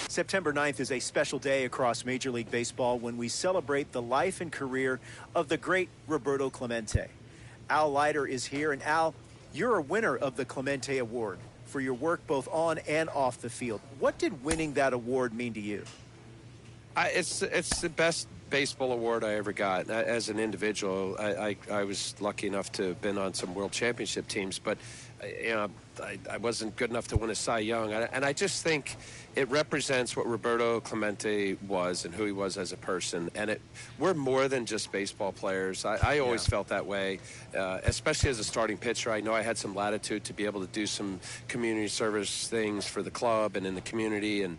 September 9th is a special day across Major League Baseball when we celebrate the life and career of the great Roberto Clemente. Al Leiter is here, and Al, you're a winner of the Clemente Award for your work both on and off the field. What did winning that award mean to you? It's the best baseball award I ever got. As an individual, I was lucky enough to have been on some world championship teams, but I wasn't good enough to win a Cy Young. And I just think it represents what Roberto Clemente was and who he was as a person. And we're more than just baseball players. I always felt that way, especially as a starting pitcher. I know I had some latitude to be able to do some community service things for the club and in the community and,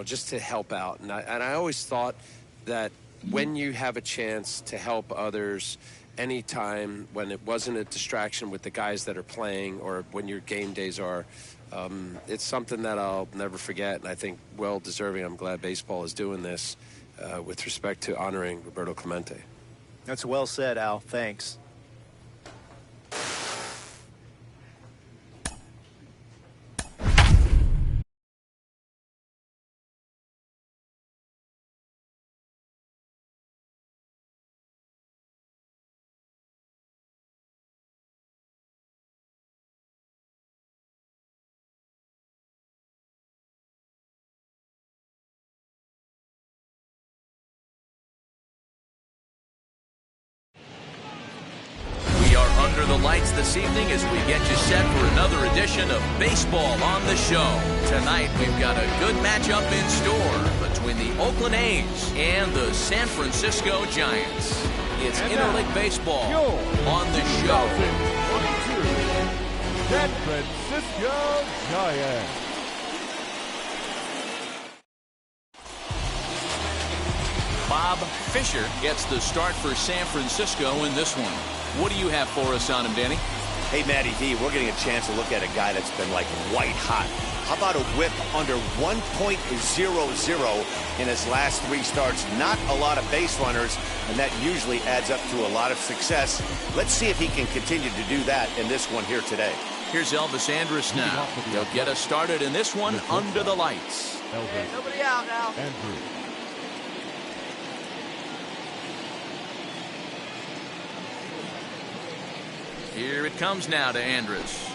just to help out. And I always thought that when you have a chance to help others anytime, when it wasn't a distraction with the guys that are playing or when your game days are, it's something that I'll never forget. And I think well deserving. I'm glad baseball is doing this with respect to honoring Roberto Clemente. That's well said, Al. Thanks. Under the lights this evening as we get you set for another edition of Baseball on the Show. Tonight we've got a good matchup in store between the Oakland A's and the San Francisco Giants. It's Interleague Baseball on the Show. 2022 San Francisco Giants. Bob Fisher gets the start for San Francisco in this one. What do you have for us on him, Danny? Hey, Matty D, we're getting a chance to look at a guy that's been like white hot. How about a whip under 1.00 in his last 3 starts? Not a lot of base runners, and that usually adds up to a lot of success. Let's see if he can continue to do that in this one here today. Here's Elvis Andrus now. He'll get us started in this one under the lights. Hey, nobody out now. Andrew. Here it comes now to Andrus.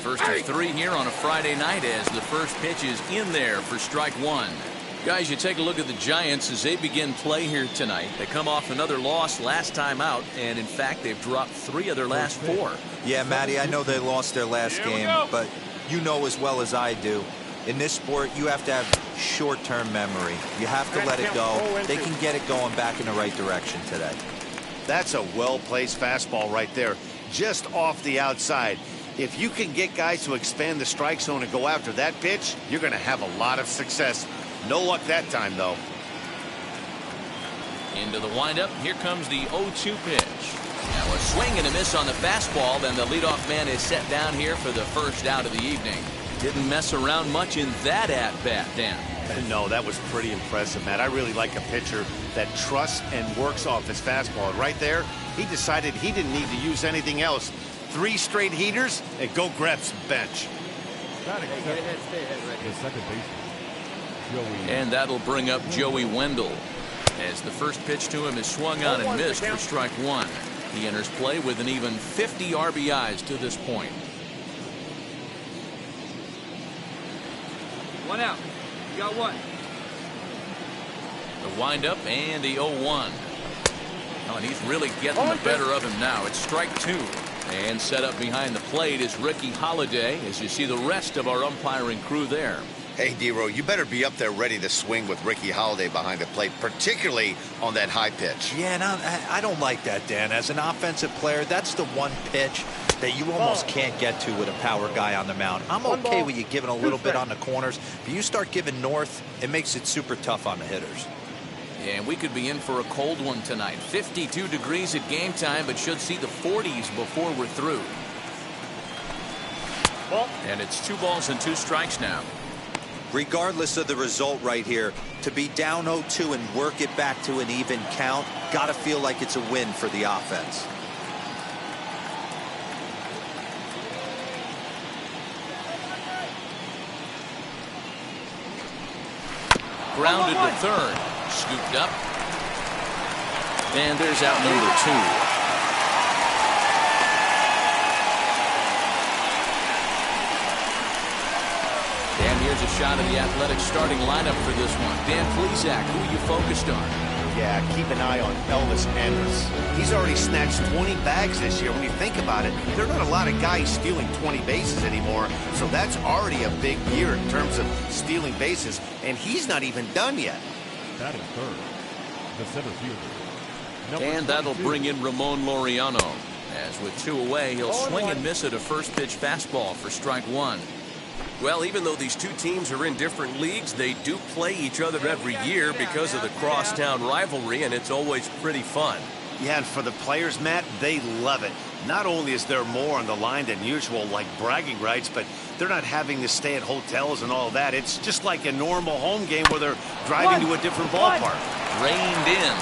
First of 3 here on a Friday night as the first pitch is in there for strike 1. Guys, you take a look at the Giants as they begin play here tonight. They come off another loss last time out, and in fact, they've dropped 3 of their last 4. Yeah, Matty, I know they lost their last game, but you know as well as I do, in this sport, you have to have short-term memory. You have to let it go. They can get it going back in the right direction today. That's a well-placed fastball right there, just off the outside. If you can get guys to expand the strike zone and go after that pitch, you're going to have a lot of success. No luck that time, though. Into the windup. Here comes the 0-2 pitch. Now a swing and a miss on the fastball. Then the leadoff man is set down here for the first out of the evening. Didn't mess around much in that at-bat, Dan. No, that was pretty impressive, Matt. I really like a pitcher that trusts and works off his fastball. And right there, he decided he didn't need to use anything else. 3 straight heaters and go grab some bench. Stay ahead, right here. The second baseman, Joey. And that'll bring up Joey Wendell as the first pitch to him is swung on and missed for strike 1. He enters play with an even 50 RBIs to this point. 1 out. You got 1. The windup and the 0-1. Oh, and he's really getting the better of him now. It's strike 2. And set up behind the plate is Ricky Holiday as you see the rest of our umpiring crew there. Hey, D-Row, you better be up there ready to swing with Ricky Holiday behind the plate, particularly on that high pitch. Yeah, and I don't like that, Dan. As an offensive player, that's the one pitch that you almost can't get to with a power guy on the mound. I'm okay with you giving a little bit on the corners, but you start giving north, it makes it super tough on the hitters. And we could be in for a cold one tonight. 52 degrees at game time, but should see the 40s before we're through. And it's 2 balls and 2 strikes now. Regardless of the result right here, to be down 0-2 and work it back to an even count, got to feel like it's a win for the offense. Grounded to third. Scooped up. And there's out number 2. And here's a shot of the Athletics starting lineup for this one. Dan Plesac, who are you focused on? Yeah, keep an eye on Elvis Andrus. He's already snatched 20 bags this year. When you think about it, there are not a lot of guys stealing 20 bases anymore, so that's already a big year in terms of stealing bases, and he's not even done yet. That is third. The center fielder. And that'll bring in Ramon Laureano. As with 2 away, he'll swing and miss at a first pitch fastball for strike 1. Well, even though these 2 teams are in different leagues, they do play each other every year because of the crosstown rivalry, and it's always pretty fun. Yeah, and for the players, Matt, they love it. Not only is there more on the line than usual, like bragging rights, but they're not having to stay at hotels and all that. It's just like a normal home game where they're driving to a different ballpark. Reined in.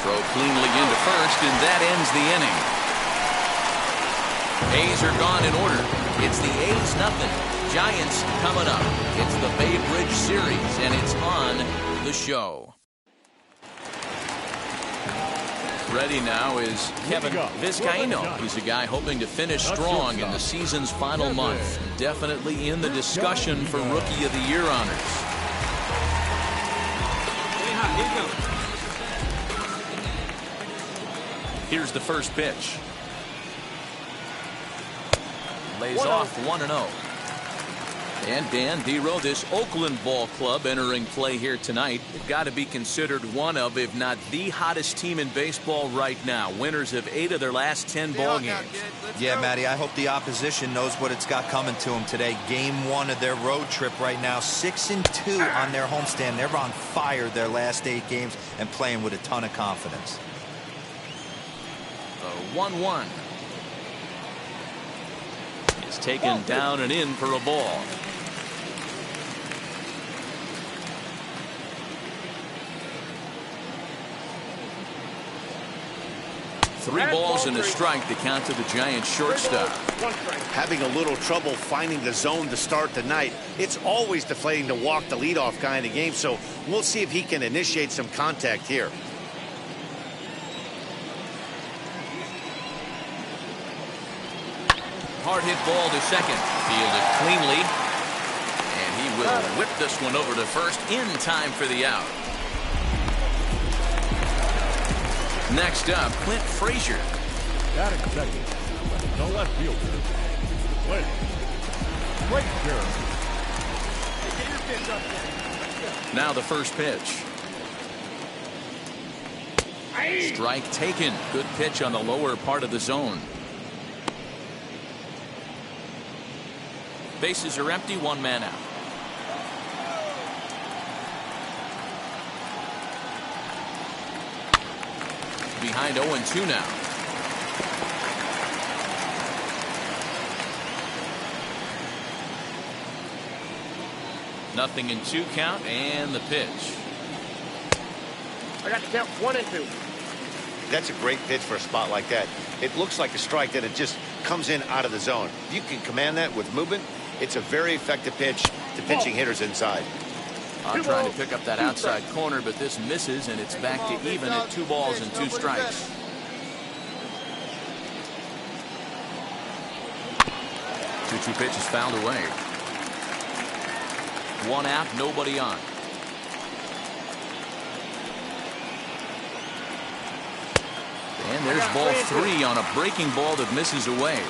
Throw cleanly into first, and that ends the inning. A's are gone in order. It's the A's nothing. Giants coming up. It's the Bay Bridge Series, and it's on the show. Ready now is Kevin Vizcaíno. He's a guy hoping to finish strong in the season's final month. Definitely in the discussion for Rookie of the Year honors. Here's the first pitch. Lays off 1-0. And Dan Dero, this Oakland ball club entering play here tonight, they've got to be considered one of, if not the hottest team in baseball right now. Winners of 8 of their last 10 ball games. Yeah, Matty, I hope the opposition knows what it's got coming to them today. Game 1 of their road trip right now, 6-2 on their homestand. They're on fire their last 8 games and playing with a ton of confidence. 1-1. It's taken down and in for a ball. Three balls and a strike to count to the Giants shortstop. Having a little trouble finding the zone to start the night. It's always deflating to walk the leadoff guy in the game, so we'll see if he can initiate some contact here. Hard hit ball to second. Fielded cleanly. And he will whip this one over to first in time for the out. Next up, Clint Frazier. Batting second, the left fielder, Clint Frazier. Now the first pitch. Strike taken. Good pitch on the lower part of the zone. Bases are empty, 1 man out. Behind 0-2 now. Nothing in 2 count, and the pitch. I got to count 1 and 2. That's a great pitch for a spot like that. It looks like a strike that it just comes in out of the zone. If you can command that with movement, it's a very effective pitch to pitching hitters inside. I'm trying to pick up that outside corner, but this misses, and it's back to even at 2 balls and 2 strikes. Two pitches fouled away. 1 out, nobody on. And there's ball 3 on a breaking ball that misses away.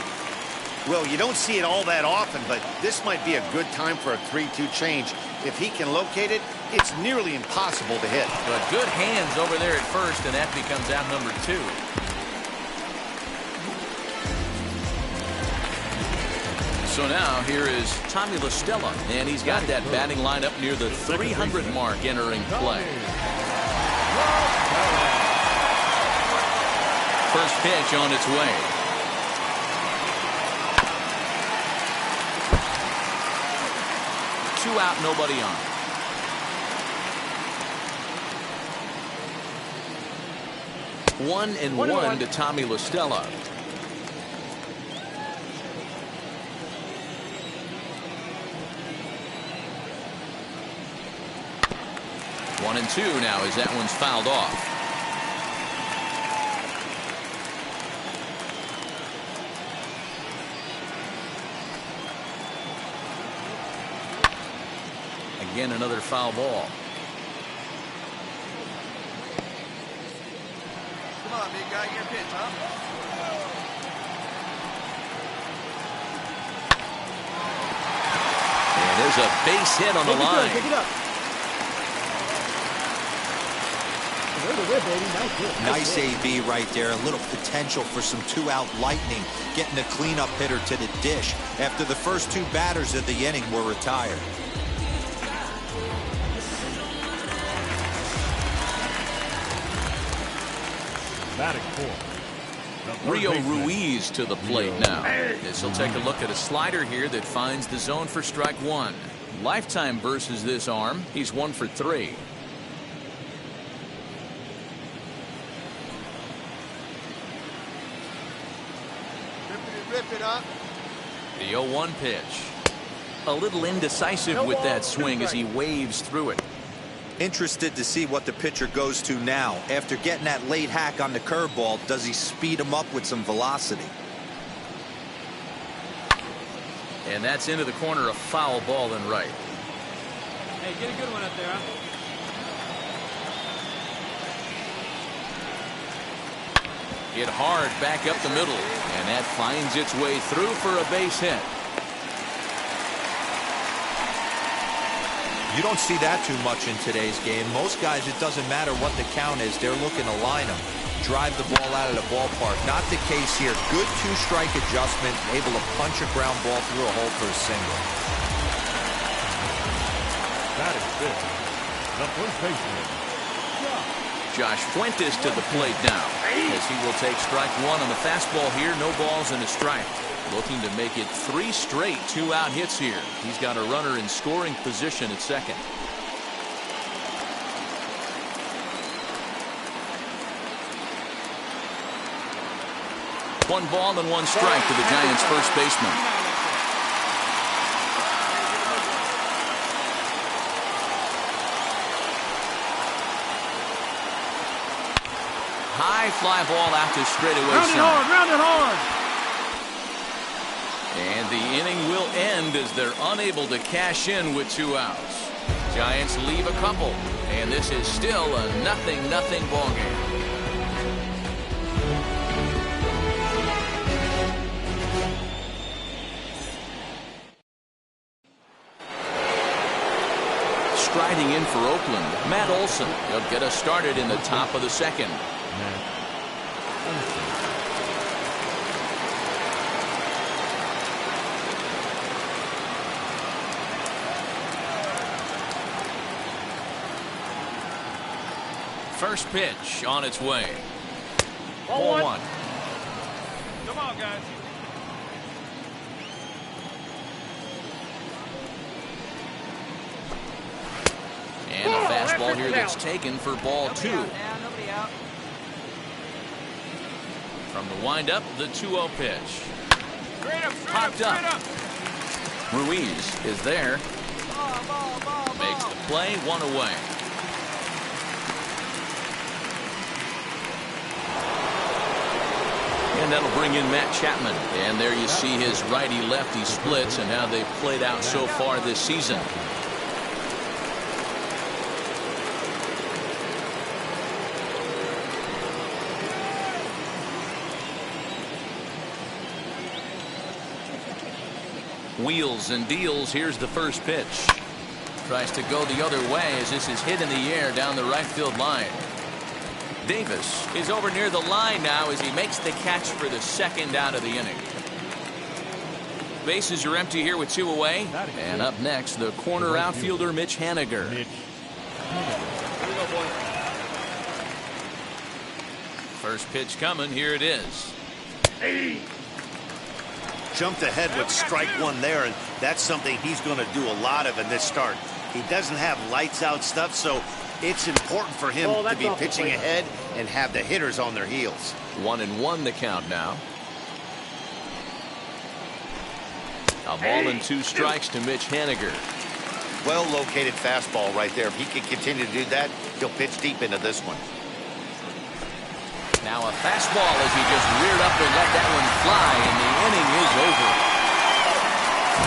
Well, you don't see it all that often, but this might be a good time for a 3-2 change. If he can locate it, it's nearly impossible to hit. But good hands over there at first, and that becomes out number 2. So now here is Tommy La Stella, and he's got that batting lineup near the 300 mark entering play. First pitch on its way. 2 out, nobody on. One and one to Tommy La Stella. 1-2 now as that one's fouled off. Again, another foul ball. Come on, big guy, your pitch, huh? And there's a base hit on the line. Pick it up. Nice AB right there. A little potential for some 2-out lightning. Getting the cleanup hitter to the dish after the first 2 batters of the inning were retired. Batting fourth, Rio Ruiz to the plate now. This will take a look at a slider here that finds the zone for strike 1. Lifetime versus this arm. He's 1 for 3. Rip it up. The 0-1 pitch. A little indecisive with that swing as he waves through it. Interested to see what the pitcher goes to now. After getting that late hack on the curveball, does he speed him up with some velocity? And that's into the corner, a foul ball and right. Hey, get a good one up there, huh? Hit hard back up the middle, and that finds its way through for a base hit. You don't see that too much in today's game. Most guys, it doesn't matter what the count is. They're looking to line them, drive the ball out of the ballpark. Not the case here. Good 2-strike adjustment, able to punch a ground ball through a hole for a single. batting fifth, the first baseman, Josh Fuentes to the plate now as he will take strike 1 on the fastball here. No balls and a strike. Looking to make it 3 straight 2-out hits here. He's got a runner in scoring position at second. One ball and 1 strike to the Giants' first baseman. High fly ball out to straightaway center. Round it hard. And the inning will end as they're unable to cash in with 2 outs. Giants leave a couple, and this is still a 0-0 ball game. Striding in for Oakland, Matt Olson. He'll get us started in the top of the second. First pitch on its way. Ball 1. Come on, guys. And a fastball here that's taken for ball 2. Nobody out. From the windup, the 2-0 pitch. Popped up. Ruiz is there. Makes the play, 1 away. And that'll bring in Matt Chapman. And there you see his righty-lefty splits and how they've played out so far this season. Wheels and deals. Here's the first pitch. Tries to go the other way as this is hit in the air down the right field line. Davis is over near the line now as he makes the catch for the 2nd out of the inning. Bases are empty here with 2 away. And up next, the corner outfielder Mitch Haniger. First pitch coming. Here it is. jumped ahead with strike one there, and that's something he's going to do a lot of in this start. He doesn't have lights out stuff, so it's important for him to be pitching ahead and have the hitters on their heels. 1-1 the count now. A ball and 2 strikes to Mitch Haniger. Well-located fastball right there. If he can continue to do that, he'll pitch deep into this one. Now a fastball as he just reared up and let that one fly, and the inning is over.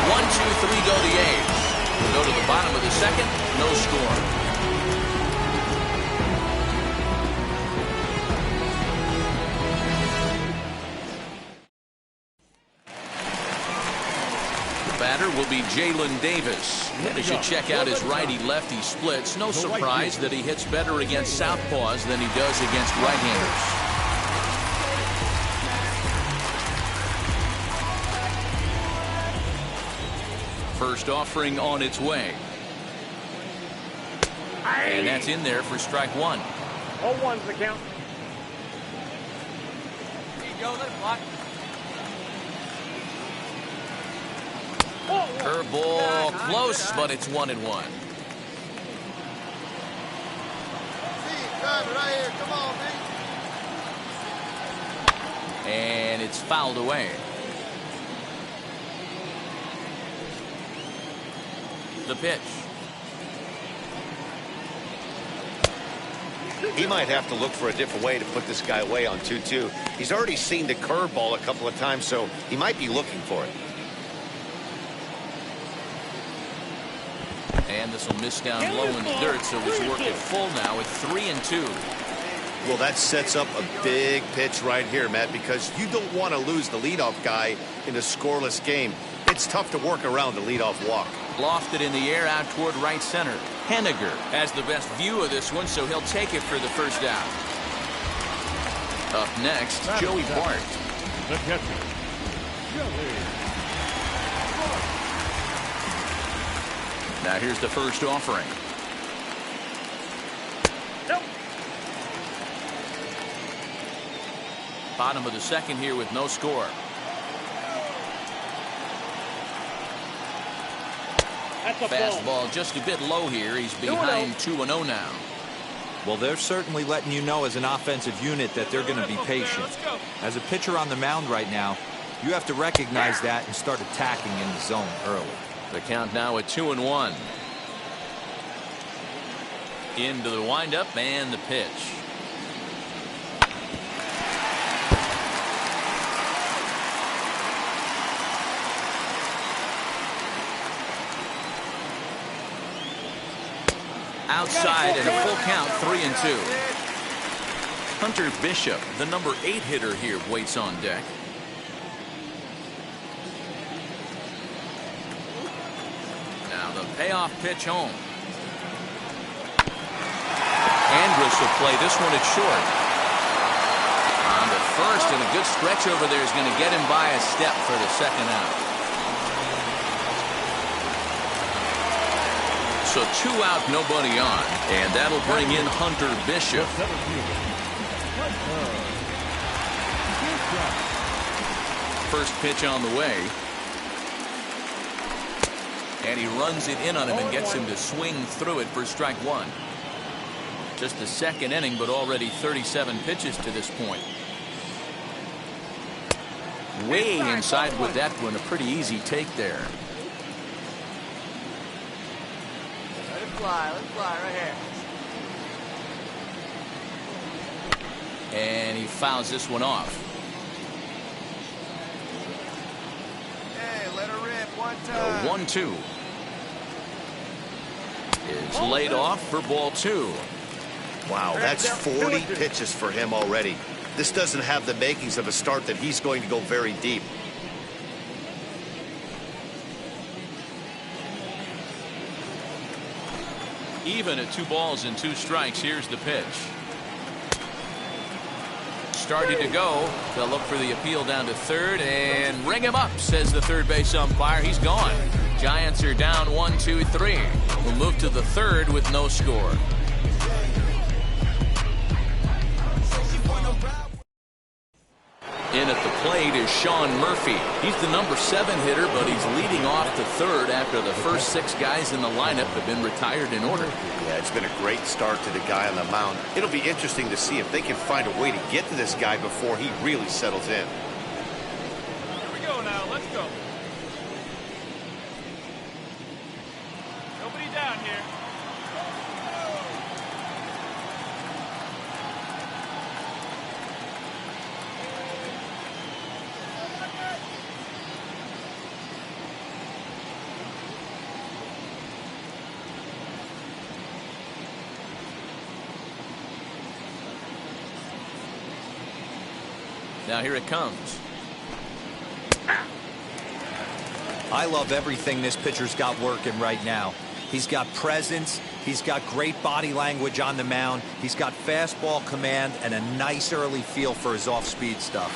1-2-3 go the A's. We'll go to the bottom of the second, no score. Batter will be Jalen Davis. And as you check out his righty-lefty splits, no surprise that he hits better against southpaws than he does against right-handers. First offering on its way. And that's in there for strike one. 0-1's the count. Here you go, let it block. Curveball close, but it's 1-1. Right here. Come on, man. And it's fouled away. The pitch. He might have to look for a different way to put this guy away on 2-2. He's already seen the curveball a couple of times, so he might be looking for it. And this will miss down low in the dirt, so he's working full now with 3-2. Well, that sets up a big pitch right here, Matt, because you don't want to lose the leadoff guy in a scoreless game. It's tough to work around the leadoff walk. Lofted in the air out toward right center. Haniger has the best view of this one, so he'll take it for the first out. Up next, Joey Bart. The catcher, Joey. Now here's the first offering. Nope. Bottom of the second here with no score. That's a Fastball just a bit low here. He's behind 2-0 now. Well, they're certainly letting you know as an offensive unit that they're going to be patient. As a pitcher on the mound right now, you have to recognize that and start attacking in the zone early. The count now at 2-1. Into the windup and the pitch. Outside and a full count, 3-2. Hunter Bishop, the number 8 hitter here, waits on deck. Now the payoff pitch home. Andrus will play this one at short. On the first, and a good stretch over there is going to get him by a step for the second out. So 2 out, nobody on, and that'll bring in Hunter Bishop. First pitch on the way. And he runs it in on him and gets him to swing through it for strike one. Just the second inning, but already 37 pitches to this point. Way inside with that one, a pretty easy take there. Let it fly right here. And he fouls this one off. Hey, let her rip one time. 1-2. It's laid off for ball 2. Wow, that's 40 pitches for him already. This doesn't have the makings of a start that he's going to go very deep. Even at 2 balls and 2 strikes, here's the pitch. Starting to go. They'll look for the appeal down to third and ring him up, says the third base umpire. He's gone. Giants are down 1-2-3. We'll move to the third with no score. In at the plate is Sean Murphy. He's the number 7 hitter, but he's leading off the third after the first 6 guys in the lineup have been retired in order. Yeah, it's been a great start to the guy on the mound. It'll be interesting to see if they can find a way to get to this guy before he really settles in. Here we go now. Let's go. Nobody down here. Now here it comes. I love everything this pitcher's got working right now. He's got presence. He's got great body language on the mound. He's got fastball command and a nice early feel for his off-speed stuff.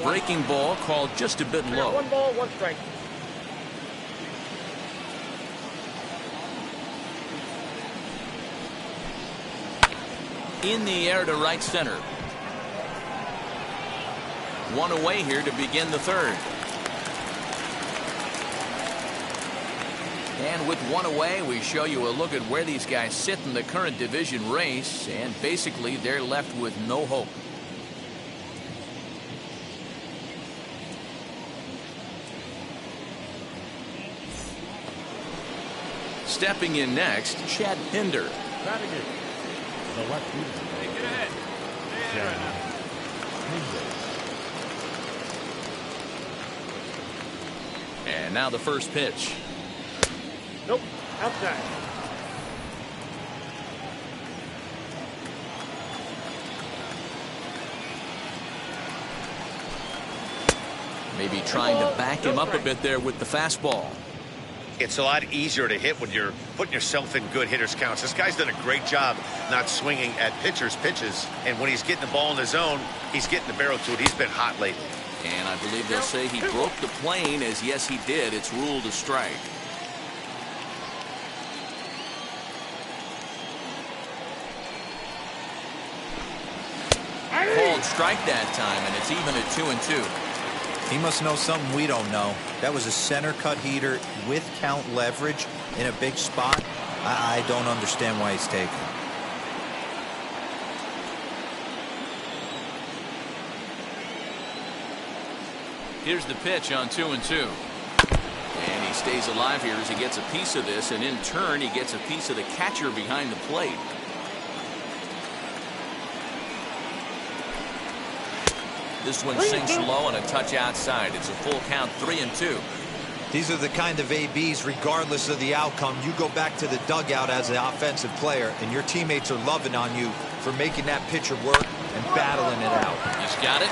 Breaking ball called just a bit low. 1 ball, 1 strike. In the air to right center. 1 away here to begin the third. And with 1 away, we show you a look at where these guys sit in the current division race, and basically they're left with no hope. Stepping in next, Chad Pinder. Batting it, the left fielder. Hey, get ahead. Stay ahead right now. And now the first pitch. Nope. Outside. Maybe trying to back him up a bit there with the fastball. It's a lot easier to hit when you're putting yourself in good hitters counts. This guy's done a great job not swinging at pitchers' pitches. And when he's getting the ball in the zone, he's getting the barrel to it. He's been hot lately. And I believe they'll say he broke the plane, as yes, he did. It's ruled a strike. Called strike that time, and it's even at 2-2. He must know something we don't know. That was a center cut heater with count leverage in a big spot. I don't understand why he's taken. Here's the pitch on 2-2. And he stays alive here as he gets a piece of this, and in turn he gets a piece of the catcher behind the plate. This one sinks low and a touch outside. It's a full count, 3-2. These are the kind of ABs, regardless of the outcome, you go back to the dugout as an offensive player, and your teammates are loving on you for making that pitcher work and battling it out. He's got it.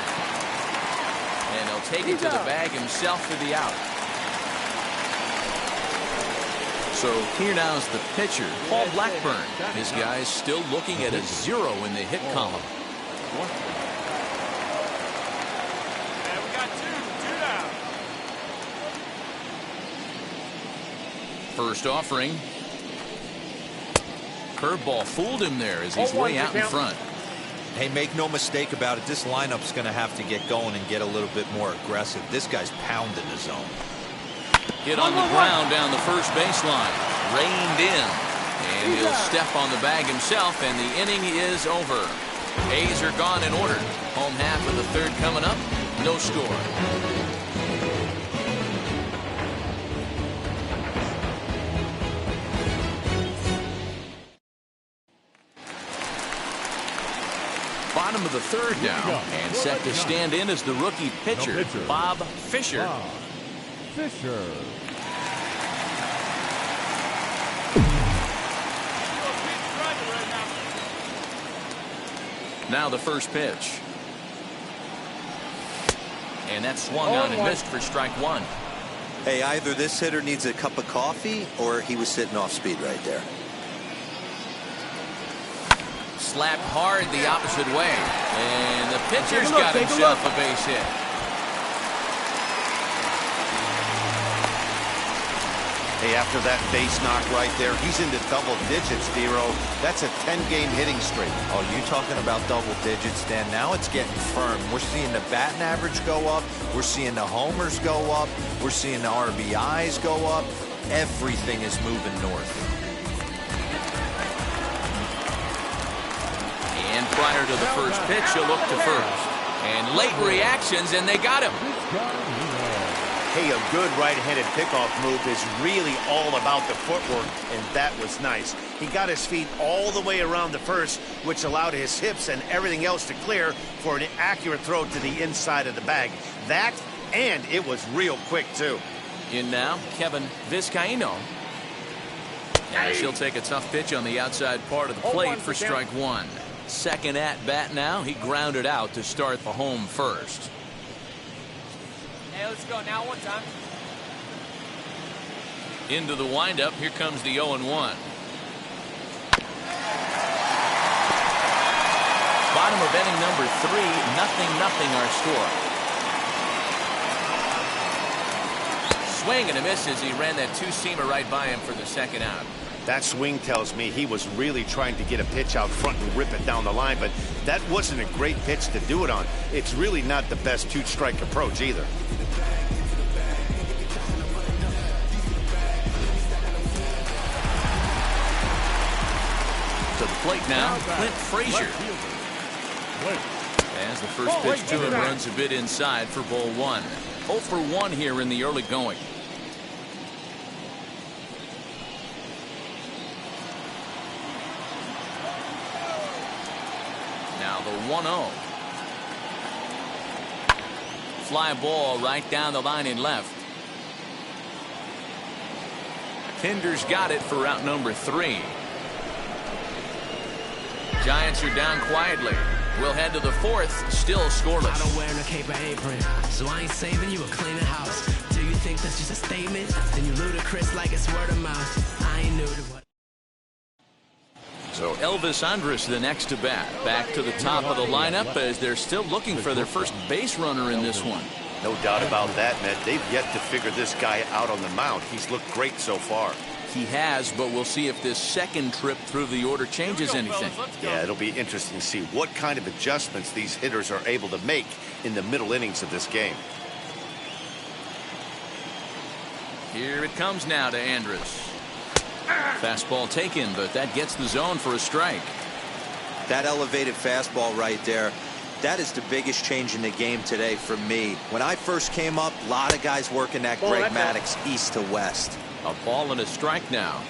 And he'll take it to the bag himself for the out. So here now is the pitcher, Paul Blackburn. His guy's still looking at a 0 in the hit column. And we got two down. First offering. Curveball fooled him there as he's way out in front. Hey, make no mistake about it. This lineup's going to have to get going and get a little bit more aggressive. This guy's pounding the zone. Hit on the ground down the first baseline. Reined in. And he'll step on the bag himself, and the inning is over. A's are gone in order. Home half of the third coming up. No score. Bottom of the third now, and set to stand in as the rookie pitcher, Bob Fisher. Fisher. Now the first pitch. And that swung on and missed for strike 1. Hey, either this hitter needs a cup of coffee or he was sitting off speed right there. Slapped hard the opposite way. And the pitcher's got himself a base hit. Hey, after that base knock right there, he's into double digits, Dero. That's a 10-game hitting streak. Oh, you talking about double digits, Dan? Now it's getting firm. We're seeing the batting average go up. We're seeing the homers go up. We're seeing the RBIs go up. Everything is moving north. And prior to the first pitch, he'll look to first. And late reactions, and they got him. Hey, a good right-handed pickoff move is really all about the footwork, and that was nice. He got his feet all the way around the first, which allowed his hips and everything else to clear for an accurate throw to the inside of the bag. That, and it was real quick, too. In now, Kevin Vizcaíno. As he'll take a tough pitch on the outside part of the plate for strike one. Second at bat now. He grounded out to start the home first. Hey, let's go now one time. Into the windup. Here comes the 0-1. Bottom of inning number 3. 0-0 our score. Swing and a miss as he ran that two-seamer right by him for the second out. That swing tells me he was really trying to get a pitch out front and rip it down the line, but that wasn't a great pitch to do it on. It's really not the best two-strike approach either. To the plate now, Clint Frazier. As the first pitch to him runs a bit inside for ball 1. 0 for 1 here in the early going. Now the 1-0. Fly ball right down the line in left. Pinder's got it for out number 3. Giants are down quietly. We'll head to the 4th, still scoreless. I don't wear no cape or apron, so I ain't saving you a cleaning house. Do you think that's just a statement? Then you ludicrous like it's word of mouth. I ain't new to what. So Elvis Andrus the next to bat. Back to the top of the lineup as they're still looking for their first base runner in this one. No doubt about that, Matt. They've yet to figure this guy out on the mound. He's looked great so far. He has, but we'll see if this second trip through the order changes anything. Yeah, it'll be interesting to see what kind of adjustments these hitters are able to make in the middle innings of this game. Here it comes now to Andrus. Fastball taken, but that gets the zone for a strike. That elevated fastball right there, that is the biggest change in the game today for me. When I first came up, a lot of guys working that Greg Maddux east to west. A ball and a strike now.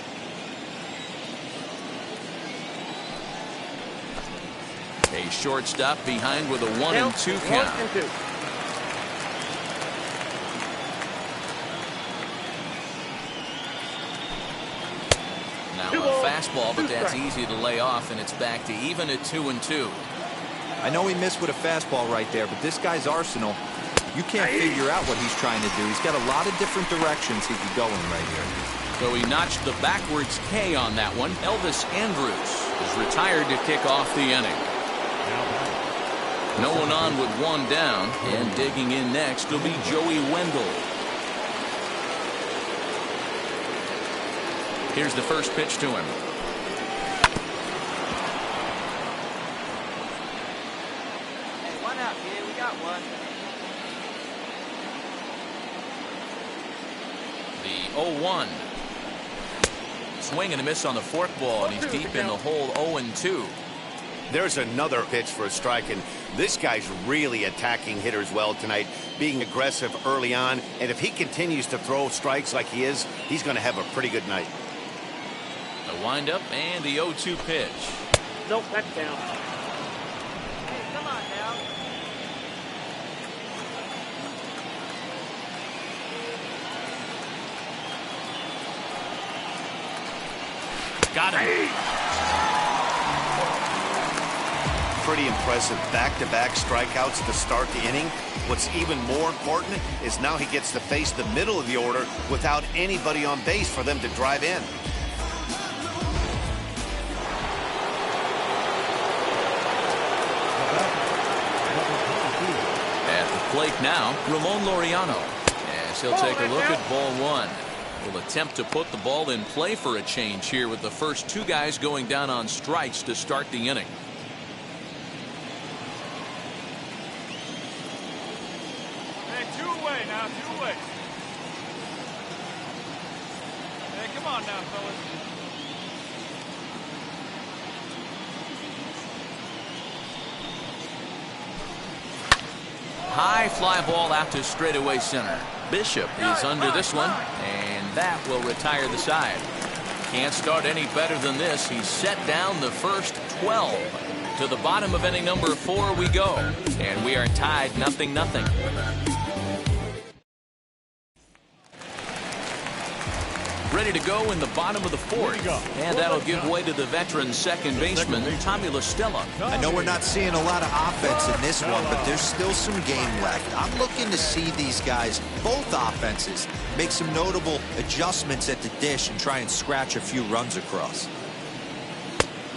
A shortstop behind with a 1-2 count. Now a fastball, but that's easy to lay off, and it's back to even at 2-2. I know he missed with a fastball right there, but this guy's arsenal, you can't figure out what he's trying to do. He's got a lot of different directions he could go in right here. So he notched the backwards K on that one. Elvis Andrus is retired to kick off the inning. No one on with one down, and digging in next will be Joey Wendell. Here's the first pitch to him. Hey, one out, kid. We got one. The 0-1. Swing and a miss on the forkball, and he's deep in the hole. 0-2. There's another pitch for a strike, and this guy's really attacking hitters well tonight, being aggressive early on, and if he continues to throw strikes like he is, he's going to have a pretty good night. The windup and the 0-2 pitch. Nope, that's down. Hey, come on now. Got him. Pretty impressive back-to-back strikeouts to start the inning. What's even more important is now he gets to face the middle of the order without anybody on base for them to drive in. At the plate now, Ramon Laureano. As he'll take a look at ball 1. will attempt to put the ball in play for a change here with the first two guys going down on strikes to start the inning. Hey, two-way now, two-way. Hey, come on now, fellas. High fly ball out to straightaway center. Bishop is under this one, and that will retire the side. Can't start any better than this. He's set down the first 12. To the bottom of inning number 4 we go, and we are tied 0-0. Ready to go in the bottom of the 4th, and that'll give way to the veteran second baseman, Tommy LaStella. I know we're not seeing a lot of offense in this one, but there's still some game left. I'm looking to see these guys, both offenses, make some notable adjustments at the dish and try and scratch a few runs across.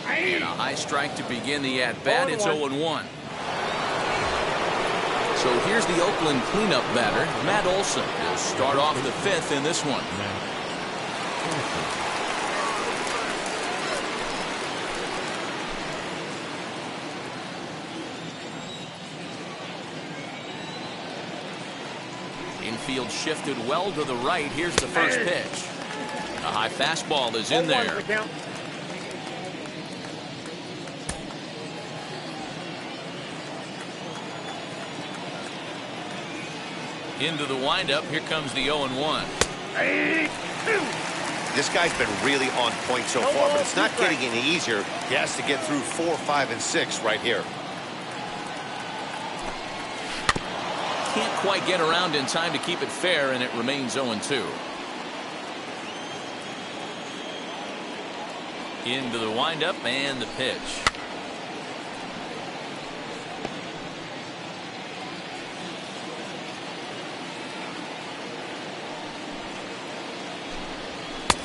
And a high strike to begin the at-bat. It's 0-1. So here's the Oakland cleanup batter, Matt Olson. He'll start off the 5th in this one. Infield shifted well to the right. Here's the first pitch. A high fastball is in there. Into the windup. Here comes the 0-1. This guy's been really on point so far, but it's not getting any easier. He has to get through 4, 5, and 6 right here. Can't quite get around in time to keep it fair, and it remains 0-2. Into the windup and the pitch.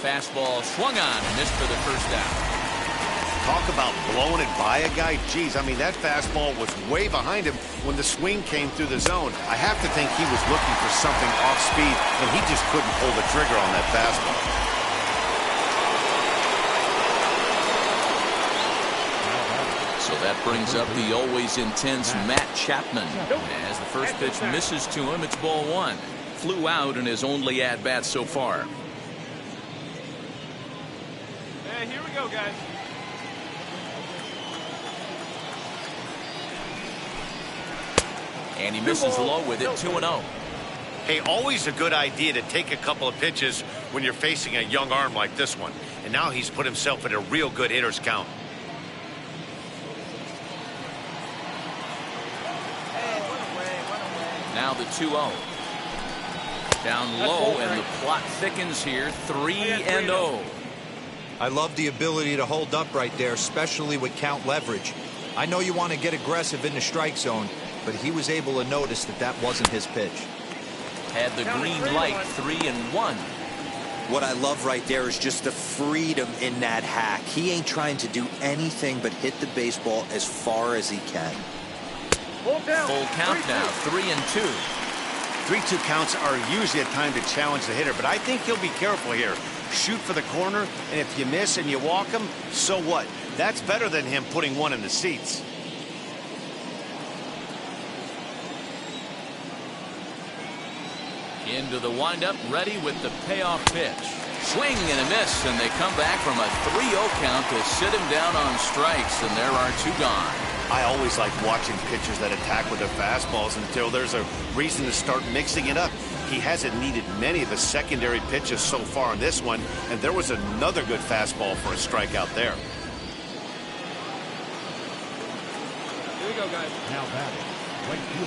Fastball swung on and missed for the first down. Talk about blowing it by a guy. Geez, I mean, that fastball was way behind him when the swing came through the zone. I have to think he was looking for something off speed, and he just couldn't pull the trigger on that fastball. So that brings up the always intense Matt Chapman. As the first pitch misses to him, it's ball 1. Flew out in his only at-bat so far. Hey, here we go, guys. And he misses low with it, 2-0. Hey, always a good idea to take a couple of pitches when you're facing a young arm like this one. And now he's put himself at a real good hitter's count. Now the 2-0. Down low, and the plot thickens here, 3-0. I love the ability to hold up right there, especially with count leverage. I know you want to get aggressive in the strike zone, but he was able to notice that that wasn't his pitch. Had the green light, 3-1. What I love right there is just the freedom in that hack. He ain't trying to do anything but hit the baseball as far as he can. Full count now, 3-2. 3-2 counts are usually a time to challenge the hitter, but I think he'll be careful here. Shoot for the corner, and if you miss and you walk him, so what? That's better than him putting one in the seats. Into the windup, ready with the payoff pitch. Swing and a miss, and they come back from a 3-0 count to sit him down on strikes, and there are 2 gone. I always like watching pitchers that attack with their fastballs until there's a reason to start mixing it up. He hasn't needed many of the secondary pitches so far in this one, and there was another good fastball for a strikeout there. Here we go, guys. Now batting.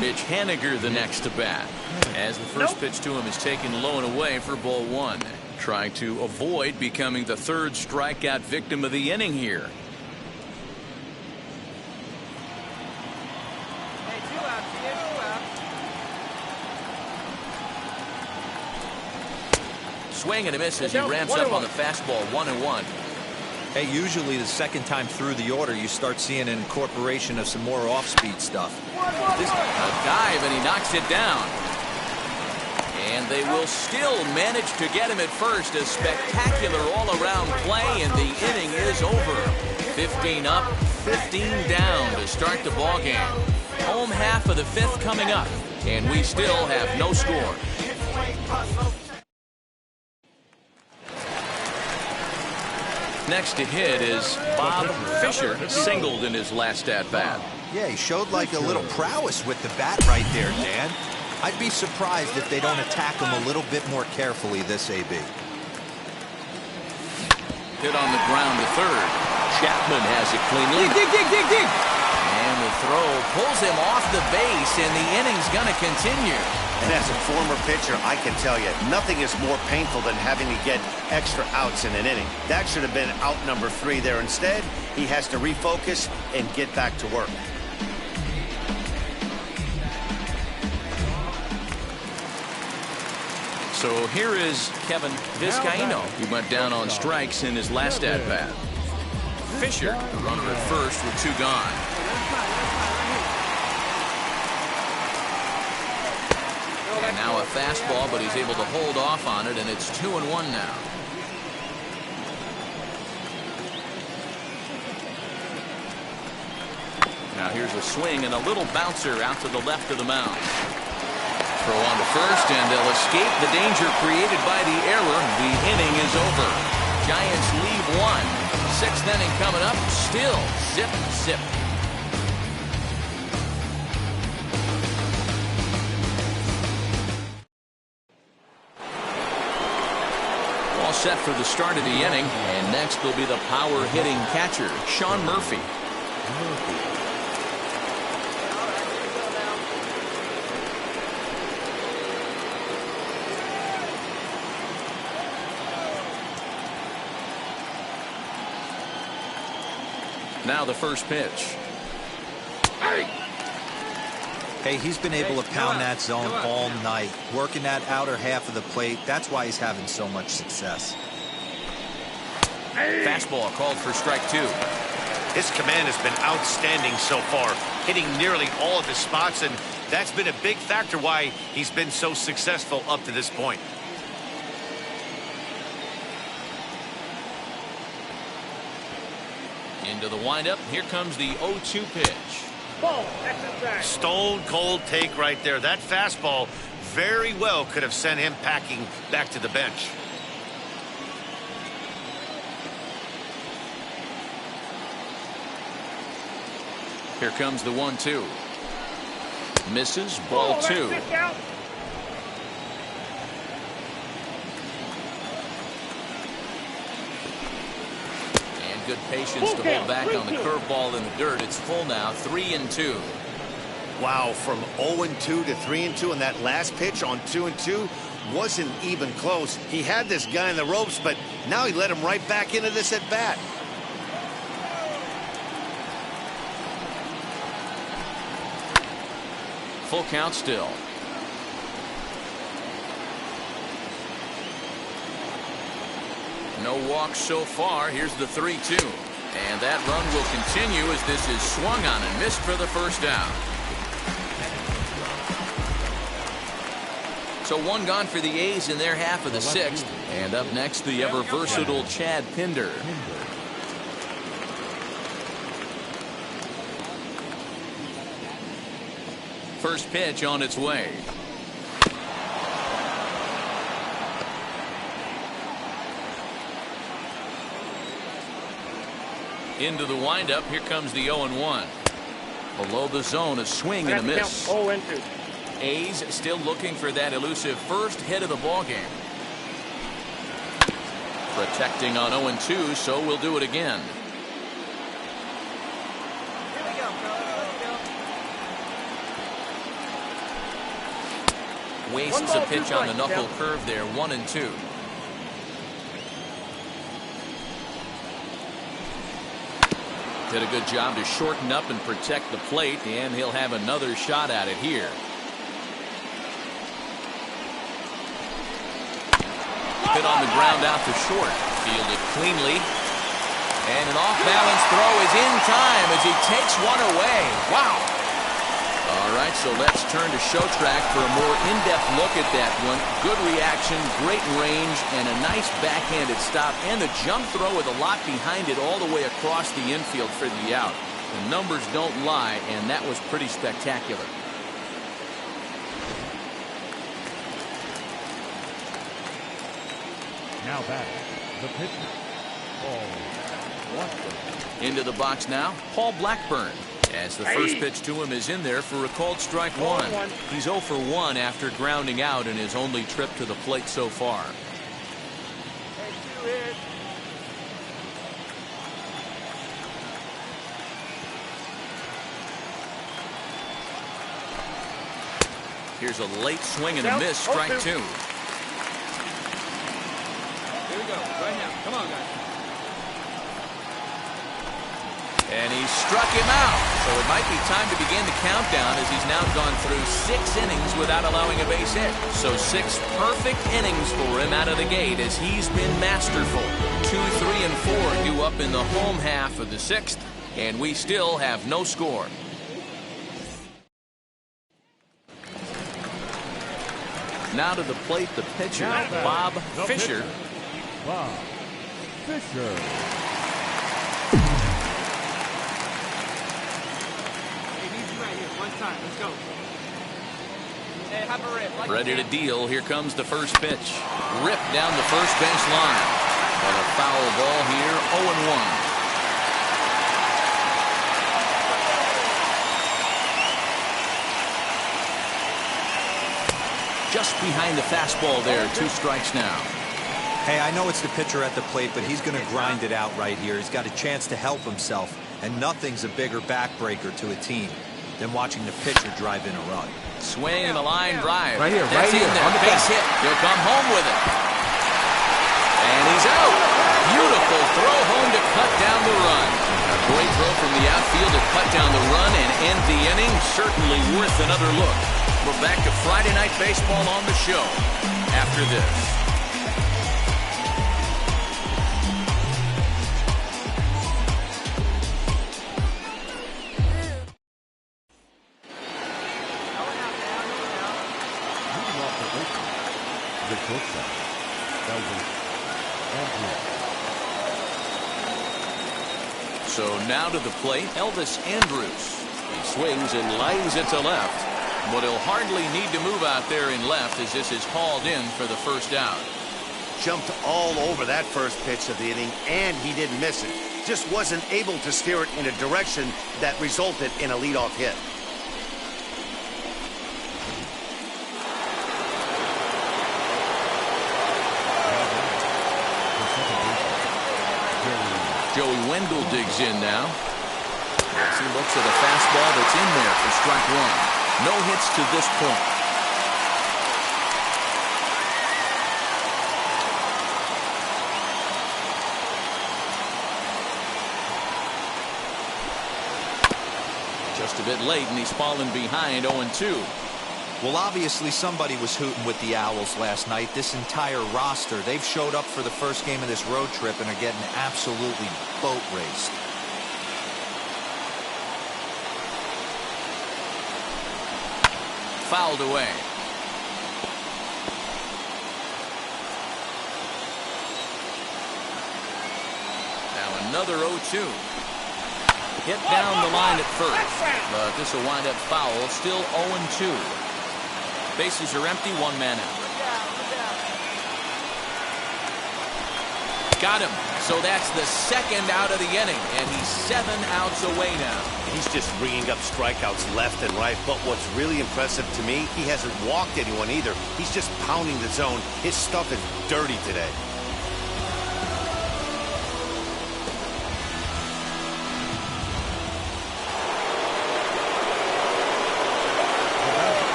Mitch Haniger the next to bat, as the first pitch to him is taken low and away for ball 1. Trying to avoid becoming the 3rd strikeout victim of the inning here. Hey, 2 out, kid, 2 out. Swing and a miss as he ramps up on the fastball, 1-1. Hey, usually the second time through the order, you start seeing an incorporation of some more off-speed stuff. A dive, and he knocks it down. And they will still manage to get him at first. A spectacular all-around play, and the inning is over. 15 up, 15 down to start the ballgame. Home half of the fifth coming up, and we still have no score. Next to hit is Bob Fisher, singled in his last at-bat. Yeah, he showed like a little prowess with the bat right there, Dan. I'd be surprised if they don't attack him a little bit more carefully this AB. Hit on the ground to third. Chapman has it cleanly. Dig. And the throw pulls him off the base, and the inning's going to continue. And as a former pitcher, I can tell you, nothing is more painful than having to get extra outs in an inning. That should have been out number 3 there. Instead, he has to refocus and get back to work. So here is Kevin Vizcaino. He went down on strikes in his last at-bat. Fisher, the runner at first with 2 gone. And now a fastball, but he's able to hold off on it, and it's 2-1 now. Now here's a swing and a little bouncer out to the left of the mound. Throw on to first, and they'll escape the danger created by the error. The inning is over. Giants leave 1. 6th inning coming up. Still zip. All set for the start of the inning, and next will be the power-hitting catcher, Sean Murphy. Now the first pitch. Hey, he's been able to pound that zone all night, working that outer half of the plate. That's why he's having so much success. Fastball called for strike 2. His command has been outstanding so far, hitting nearly all of his spots, and that's been a big factor why he's been so successful up to this point. Into the windup. Here comes the 0-2 pitch. Ball, exercise. Stone cold take right there. That fastball very well could have sent him packing back to the bench. Here comes the 1-2. Misses. Ball 2. Good patience to hold back on the curveball in the dirt. It's full now, 3-2. Wow, from 0-2 to 3-2, and that last pitch on 2-2 wasn't even close. He had this guy in the ropes, but now he let him right back into this at bat. Full count still. No walks so far. Here's the 3-2. And that run will continue as this is swung on and missed for the first down. So 1 gone for the A's in their half of the 6th. And up next, the ever-versatile Chad Pinder. First pitch on its way. Into the windup. Here comes the 0-1. Below the zone, a swing and a miss. 0-2. A's still looking for that elusive first hit of the ball game. Protecting on 0-2, so we'll do it again. Wastes a pitch on the knuckle curve there. 1-2. Did a good job to shorten up and protect the plate, and he'll have another shot at it here. Hit on the ground out to short. Fielded cleanly. And an off-balance throw is in time as he takes one away. Wow. All right, so let's turn to show track for a more in-depth look at that one. Good reaction, great range, and a nice backhanded stop. And the jump throw with a lot behind it all the way across the infield for the out. The numbers don't lie, and that was pretty spectacular. Now back, the pitcher, Paul Blackburn. Into the box now, Paul Blackburn. As the first pitch to him is in there for a called strike one. He's 0 for 1 after grounding out in his only trip to the plate so far. Here's a late swing and a miss, strike 2. Here we go, right now. Come on, guys. And he struck him out. So it might be time to begin the countdown as he's now gone through 6 innings without allowing a base hit. So 6 perfect innings for him out of the gate as he's been masterful. 2, 3, and 4 due up in the home half of the 6th. And we still have no score. Now to the plate, the pitcher, Bob Fisher. Bob Fisher. Let's go. Hey, have a rip. Ready to deal. Here comes the first pitch. Ripped down the first base line. And a foul ball here, 0-1. Just behind the fastball there. 2 strikes now. Hey, I know it's the pitcher at the plate, but he's going to grind it out right here. He's got a chance to help himself, and nothing's a bigger backbreaker to a team than watching the pitcher drive in a run. Swing and a line drive. Right here, That's right here. in there. On the Base hit. He'll come home with it. And he's out. Beautiful throw home to cut down the run. A great throw from the outfield to cut down the run and end the inning. Certainly worth another look. We're back to Friday Night Baseball on the show after this. So now to the plate, Elvis Andrus. He swings and lines it to left. But he'll hardly need to move out there in left as this is hauled in for the first out. Jumped all over that first pitch of the inning, and he didn't miss it. Just wasn't able to steer it in a direction that resulted in a leadoff hit. Joey Wendell digs in now. As he looks at a fastball that's in there for strike 1. No hits to this point. Just a bit late, and he's fallen behind 0-2. Well, obviously somebody was hooting with the Owls last night. This entire roster, they've showed up for the first game of this road trip and are getting absolutely boat raced. Fouled away. Now another 0-2. Hit down the line at first, but this will wind up foul. Still 0-2. Bases are empty, 1 man out. Got him. So that's the second out of the inning, and he's 7 outs away now. He's just bringing up strikeouts left and right, but what's really impressive to me, he hasn't walked anyone either. He's just pounding the zone. His stuff is dirty today.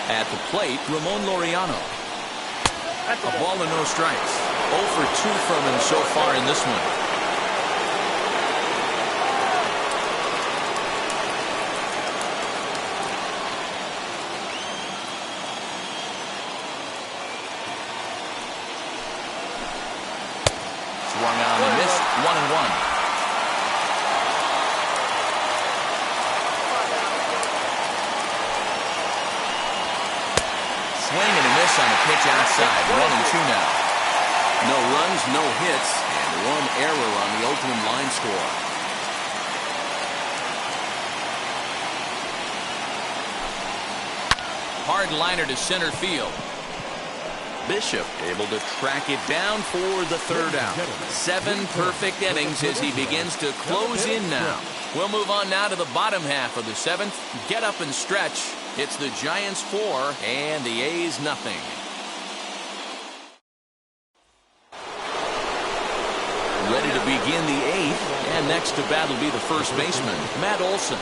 At the plate, Ramon Laureano. A ball and no strikes. 0 for 2 from him so far in this one. Swung on and missed. 1-1. miss on a pitch outside. 1-2 now. No runs, no hits, and one error on the Oakland line score. Hard liner to center field. Bishop able to track it down for the third out. 7 perfect innings as he begins to close in now. We'll move on now to the bottom half of the 7th. Get up and stretch. It's the Giants 4 and the A's nothing. Ready to begin the 8th, and next to bat will be the first baseman, Matt Olson.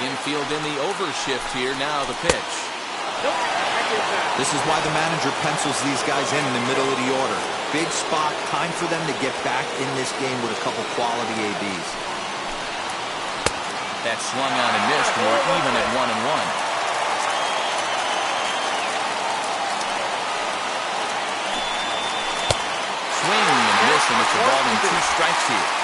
Infield in the overshift here. Now the pitch. This is why the manager pencils these guys in the middle of the order. Big spot, time for them to get back in this game with a couple quality ABs. That swung on and missed. We're even at 1-1. Swing and miss, and it's a ball and 2 strikes here.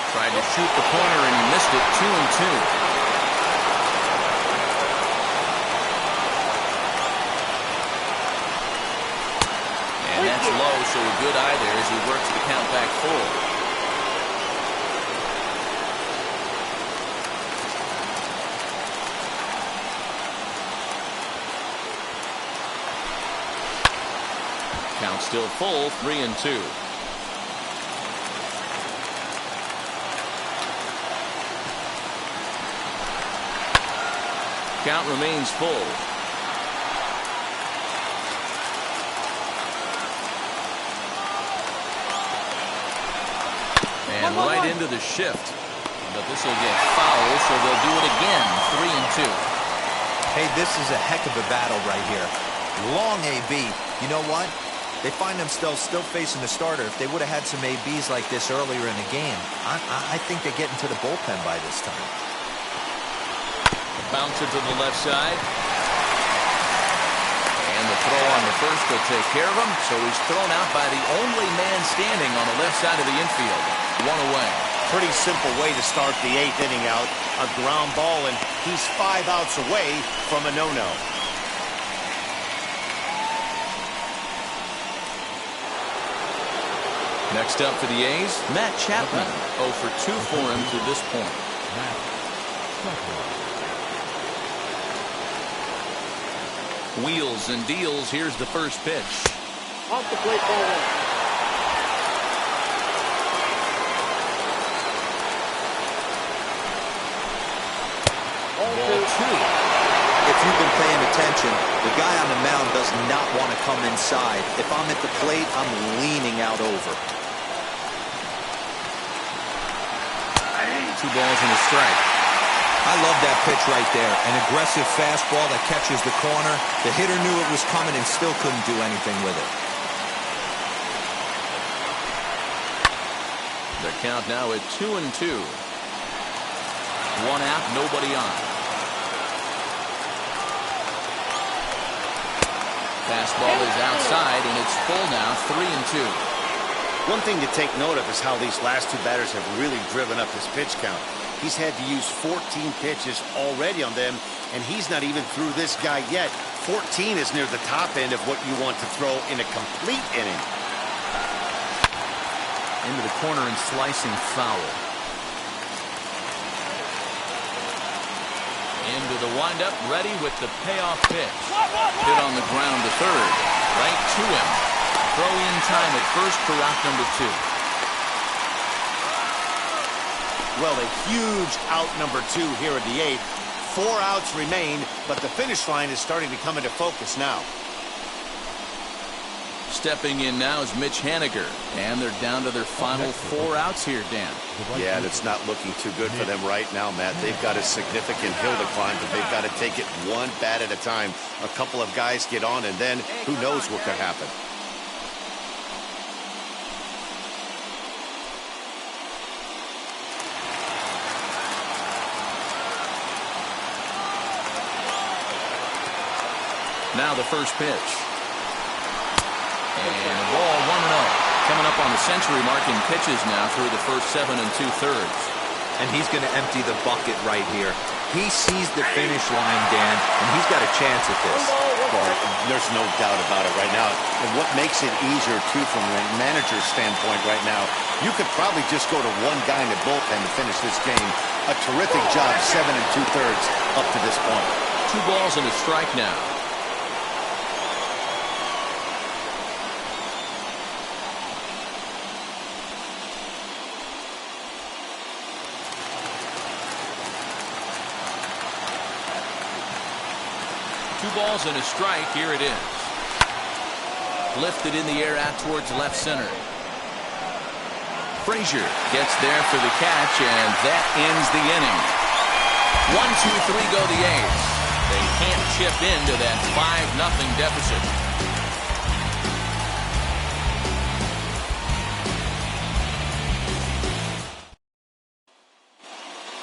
Tried to shoot the corner and he missed it. 2-2. And that's low, so a good eye there as he works the count back full. Count still full, 3-2. Count remains full. And right into the shift. But this will get foul, so they'll do it again. 3-2. Hey, this is a heck of a battle right here. Long AB. You know what? They find themselves still facing the starter. If they would have had some ABs like this earlier in the game, I think they get into the bullpen by this time. Bounce it to the left side. And the throw on the first will take care of him. So he's thrown out by the only man standing on the left side of the infield. 1 away. Pretty simple way to start the 8th inning out. A ground ball, and he's 5 outs away from a no-no. Next up for the A's, Matt Chapman. 0 for 2 for him to this point. Wheels and deals. Here's the first pitch. Off the plate, ball 1. Ball 2. If you've been paying attention, the guy on the mound does not want to come inside. If I'm at the plate, I'm leaning out over. 2 balls and a strike. I love that pitch right there. An aggressive fastball that catches the corner. The hitter knew it was coming and still couldn't do anything with it. The count now at 2-2. 1 out, nobody on. Fastball is outside, and it's full now, 3-2. One thing to take note of is how these last 2 batters have really driven up his pitch count. He's had to use 14 pitches already on them, and he's not even through this guy yet. 14 is near the top end of what you want to throw in a complete inning. Into the corner and slicing foul. Into the windup, ready with the payoff pitch. Hit on the ground to third. Right to him. Throw in time at first for out number 2. Well, a huge out number 2 here in the 8th. 4 outs remain, but the finish line is starting to come into focus now. Stepping in now is Mitch Haniger, and they're down to their final 4 outs here, Dan. Yeah, and it's not looking too good for them right now, Matt. They've got a significant hill to climb, but they've got to take it 1 bat at a time. A couple of guys get on, and then who knows what could happen. Now the first pitch. And a ball 1-0. Coming up on the century mark in pitches now through the first 7 2/3. And he's going to empty the bucket right here. He sees the finish line, Dan, and he's got a chance at this. Well, there's no doubt about it right now. And what makes it easier, too, from the manager's standpoint right now, you could probably just go to one guy in the bullpen to finish this game. A terrific job, 7 2/3 up to this point. 2 balls and a strike now. Balls and a strike. Here it is. Lifted in the air out towards left center. Frazier gets there for the catch, and that ends the inning. 1-2-3 go the A's. They can't chip into that 5-0 deficit.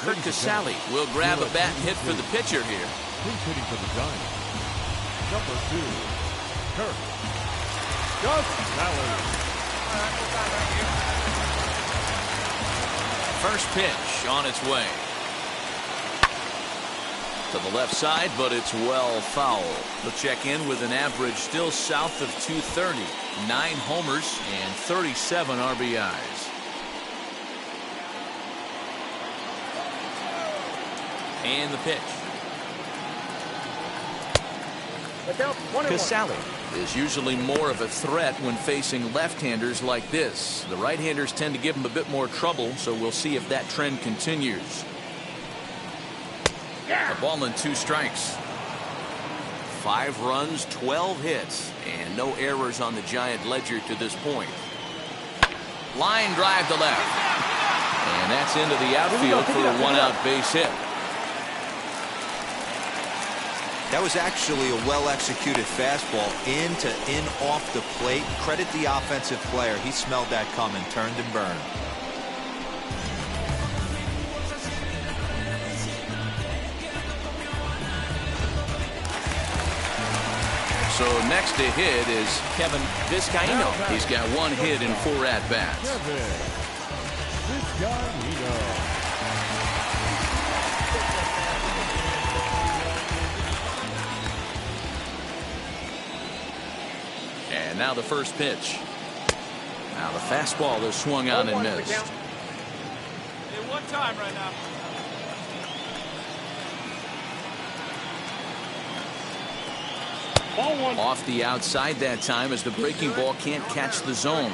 Kurt Casale will grab a bat and hit for the pitcher here. Who's hitting for the Giants? Number 2, Kurt Casale. First pitch on its way. To the left side, but it's well foul. He'll check in with an average still south of 230. 9 homers and 37 RBIs. And the pitch. Casale is usually more of a threat when facing left-handers like this. The right-handers tend to give him a bit more trouble, so we'll see if that trend continues. A ball and 2 strikes. 5 runs, 12 hits, and no errors on the Giant ledger to this point. Line drive to left. And that's into the outfield for a 1-out base hit. That was actually a well-executed fastball in off the plate. Credit the offensive player. He smelled that coming, turned and burned. So next to hit is Kevin Vizcaino. He's got 1 hit in 4 at-bats. And now the first pitch. Now the fastball is swung on and missed. Hey, one time right now. Ball 1. Off the outside that time as the breaking ball can't catch the zone.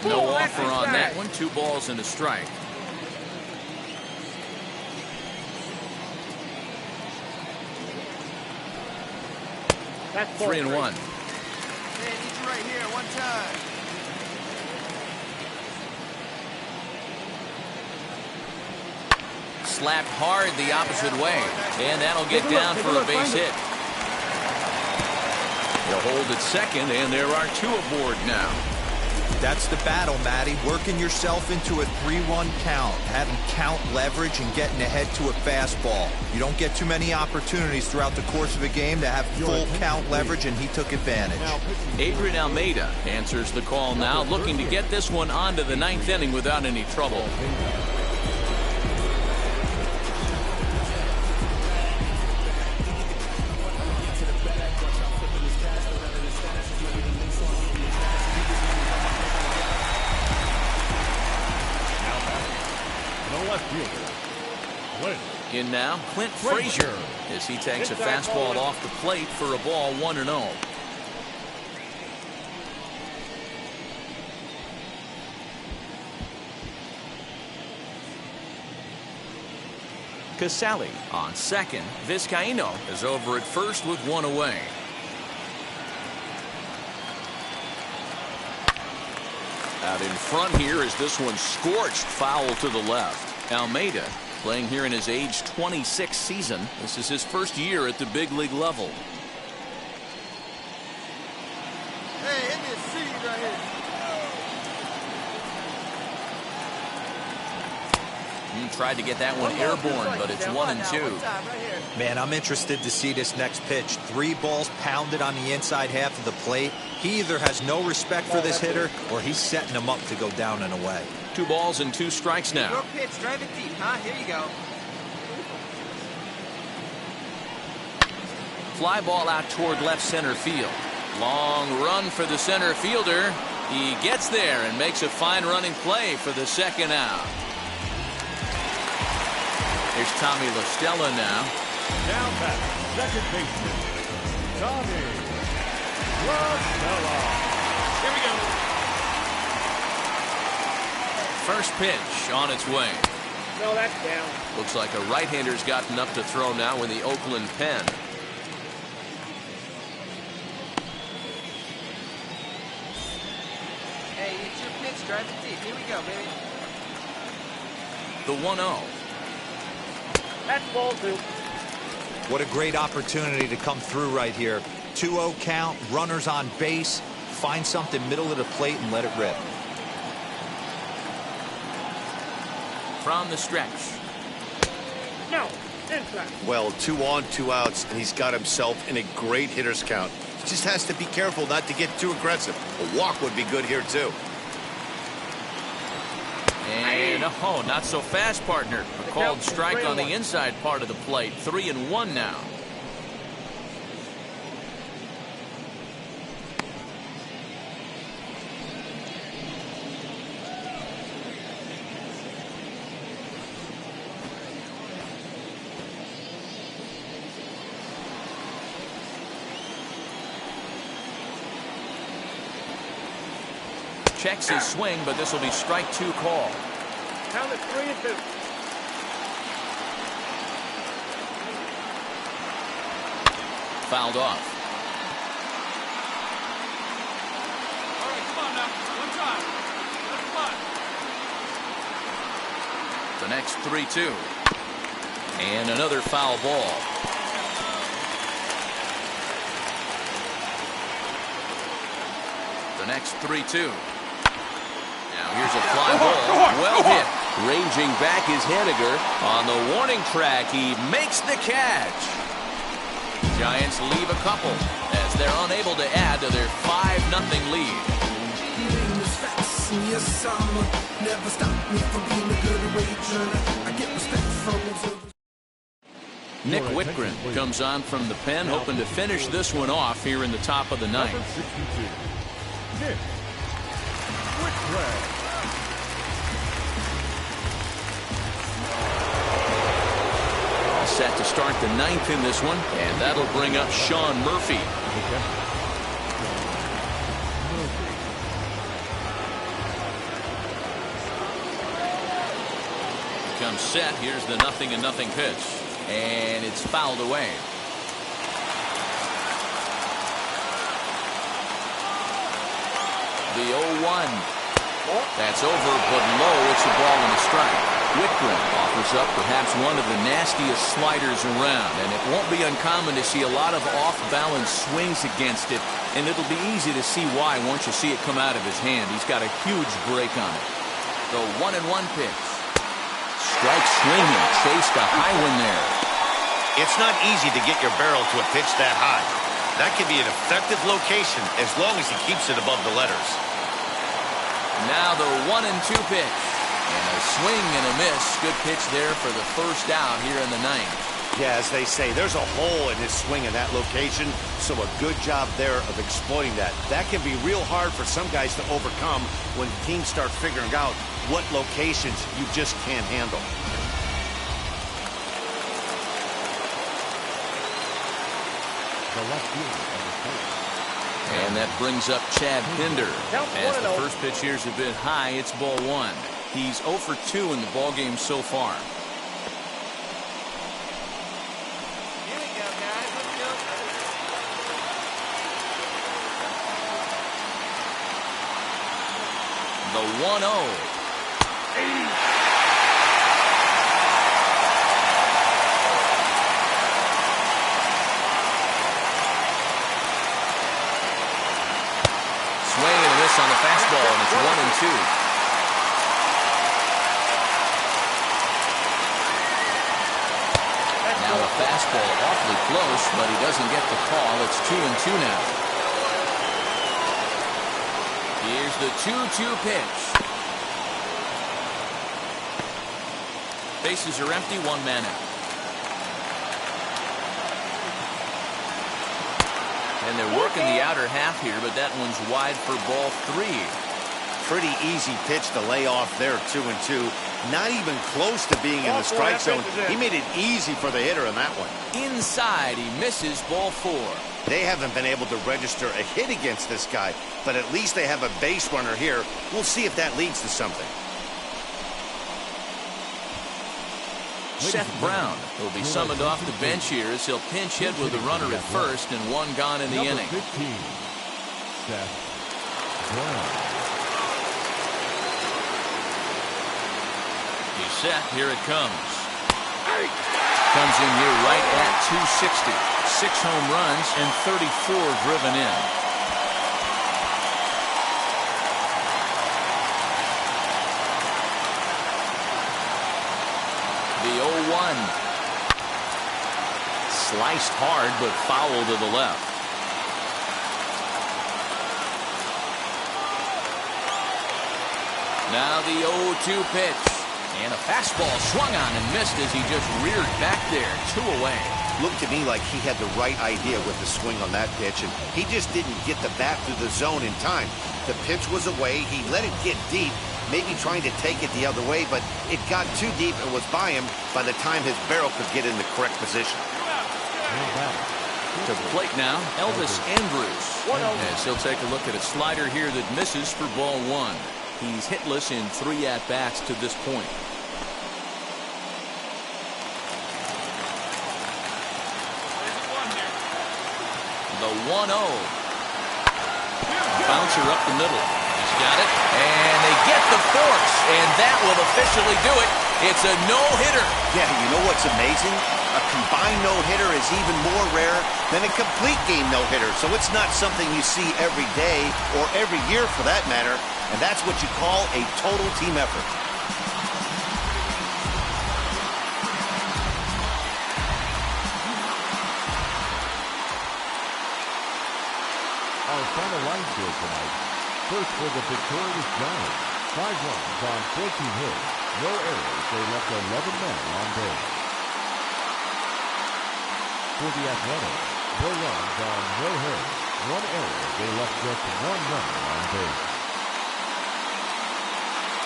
No offer on that one. 2 balls and a strike. That's 3-1. Hey, I need you right here, one time. Slapped hard the opposite way, and that'll get down for a base hit. He'll hold at second, and there are 2 aboard now. That's the battle, Matty. Working yourself into a 3-1 count, having count leverage and getting ahead to a fastball. You don't get too many opportunities throughout the course of a game to have full count leverage, and he took advantage. Adrian Almeida answers the call now, looking to get this one on to the 9th inning without any trouble. In now, Clint Frazier, as he takes a fastball off the plate for a ball 1-0. Casale on second. Vizcaino is over at first with 1 away. Out in front here as this one scorched foul to the left. Almeida playing here in his age 26 season. This is his first year at the big league level. Hey, hit me a seed right here. tried to get that one airborne, but it's 1-2. Man, I'm interested to see this next pitch. 3 balls pounded on the inside half of the plate. He either has no respect for this hitter or he's setting him up to go down and away. 2 balls and 2 strikes now. Your pitch, drive it deep, huh? Here you go. Fly ball out toward left center field. Long run for the center fielder. He gets there and makes a fine running play for the second out. Here's Tommy La Stella now. Down back, second baseman, Tommy La Stella. Here we go. First pitch on its way. No, that's down. Looks like a right-hander's gotten up to throw now in the Oakland pen. Hey, it's your pitch, drive it deep. Here we go, baby. The 1-0. That's ball 2. What a great opportunity to come through right here. 2-0 count, runners on base. Find something middle of the plate and let it rip. From the stretch. No, inside. Well, 2 on, 2 outs, and he's got himself in a great hitter's count. He just has to be careful not to get too aggressive. A walk would be good here, too. And oh, not so fast, partner. A called strike on the inside part of the plate. 3-1 now. Checks his swing, but this will be strike 2 call. Count it 3-2. Fouled off. All right, come on now. One time. Let it fly. The next 3-2. And another foul ball. The next 3-2. Now here's a fly ball. Well hit. Ranging back is Henniger. On the warning track, he makes the catch. Giants leave a couple as they're unable to add to their 5-0 lead. Nick Whitgren comes on from the pen, hoping to finish this one off here in the top of the ninth. Nick Whitgren. All set to start the ninth in this one, and that'll bring up Sean Murphy. Comes set. Here's the 0-0 pitch, and it's fouled away. The 0-1. That's over, but low. It's a ball and a strike. Whitgren offers up perhaps one of the nastiest sliders around, and it won't be uncommon to see a lot of off-balance swings against it, and it'll be easy to see why once you see it come out of his hand. He's got a huge break on it. The 1-1 pitch. Strike swinging, chased a high one there. It's not easy to get your barrel to a pitch that high. That can be an effective location as long as he keeps it above the letters. Now the 1-2 pitch. And a swing and a miss. Good pitch there for the first out here in the ninth. Yeah, as they say, there's a hole in his swing in that location, so a good job there of exploiting that. That can be real hard for some guys to overcome when teams start figuring out what locations you just can't handle. And that brings up Chad Pinder. As the first pitch here is a bit high, it's ball 1. He's 0 for 2 in the ballgame so far. Here we go, guys. Let's go. The 1-0. Swing and a miss on the fastball, and it's 1-2. fastball awfully close, but he doesn't get the call. It's 2-2 now. Here's the 2-2 pitch. Bases are empty, one man out. And they're working the outer half here, but that one's wide for ball 3. Pretty easy pitch to lay off there, 2-2. Not even close to being in the strike zone. He made it easy for the hitter in that one. Inside, he misses ball 4. They haven't been able to register a hit against this guy, but at least they have a base runner here. We'll see if that leads to something. Seth Brown will be summoned off the bench here as he'll pinch hit with a runner at first and one gone in the inning. 15, Seth Brown. He's set. Here it comes. Comes in here right at 260. 6 home runs and 34 driven in. The 0-1. Sliced hard, but foul to the left. Now the 0-2 pitch. And a fastball swung on and missed as he just reared back there. 2 away. Looked to me like he had the right idea with the swing on that pitch, and he just didn't get the bat through the zone in time. The pitch was away. He let it get deep, maybe trying to take it the other way, but it got too deep and was by him by the time his barrel could get in the correct position. To the plate now, Elvis Andrus. As he'll take a look at a slider here that misses for ball 1. He's hitless in 3 at-bats to this point. The 1-0. Bouncer up the middle. He's got it. And they get the force. And that will officially do it. It's a no-hitter. Yeah, you know what's amazing? A combined no-hitter is even more rare than a complete game no-hitter. So it's not something you see every day or every year for that matter. And that's what you call a total team effort. Our final line score tonight. First for the victorious Giants. 5 runs on 14 hits. No errors. They left 11 men on base. For the Athletics, 4 runs on no hits. 1 error. They left just 1 runner on base.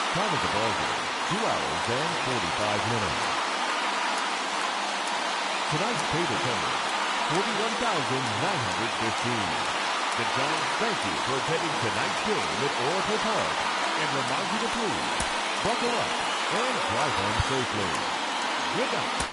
Time of the ballgame, 2 hours and 45 minutes. Tonight's paid attendance, 41,915. The Giants thank you for attending tonight's game at Oracle Park and remind you to please buckle up and drive home safely. Good night.